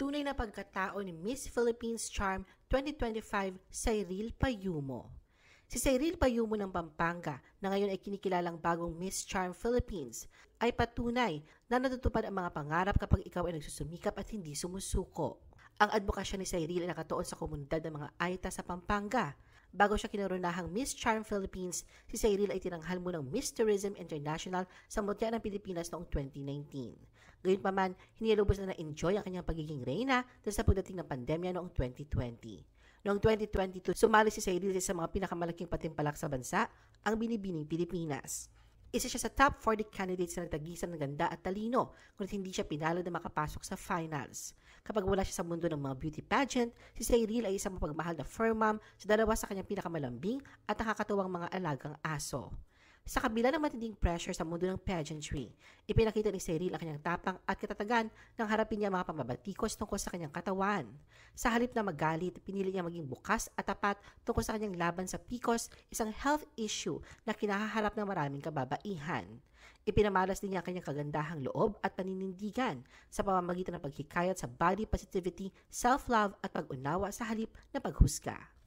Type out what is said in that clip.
Tunay na pagkatao ni Miss Philippines Charm 2025, Cyril Payumo. Si Cyril Payumo ng Pampanga, na ngayon ay kinikilalang bagong Miss Charm Philippines, ay patunay na natutupad ang mga pangarap kapag ikaw ay nagsusumikap at hindi sumusuko. Ang advokasya ni Cyril ay nakatuon sa komunidad ng mga Aita sa Pampanga. Bago siya kinarunahang Miss Charm Philippines, si Cyril ay tinanghal mo ng Miss Tourism International sa Mutya ng Pilipinas noong 2019. Gayunpaman, hindi lubos na na-enjoy ang kanyang pagiging reyna dahil sa pagdating ng pandemya noong 2020. Noong 2022, sumali si Cyril sa mga pinakamalaking patimpalak sa bansa, ang Binibining Pilipinas. Isa siya sa top 40 candidates na nagtagisan ng ganda at talino, ngunit hindi siya pinalad na makapasok sa finals. Kapag wala siya sa mundo ng mga beauty pageant, si Cyril ay isang mapagmahal na fur mom sa dalawa sa kanyang pinakamalambing at nakakatuwang mga alagang aso. Sa kabila ng matinding pressure sa mundo ng pageantry, ipinakita ni Cyril ang kanyang tapang at katatagan nang harapin niya mga pambabatikos tungkol sa kanyang katawan. Sa halip na magalit, pinili niya maging bukas at tapat tungkol sa kanyang laban sa PCOS, isang health issue na kinahaharap ng maraming kababaihan. Ipinamalas din niya ang kanyang kagandahang loob at paninindigan sa pamamagitan ng paghikayat sa body positivity, self-love at pag-unawa sa halip na paghusga.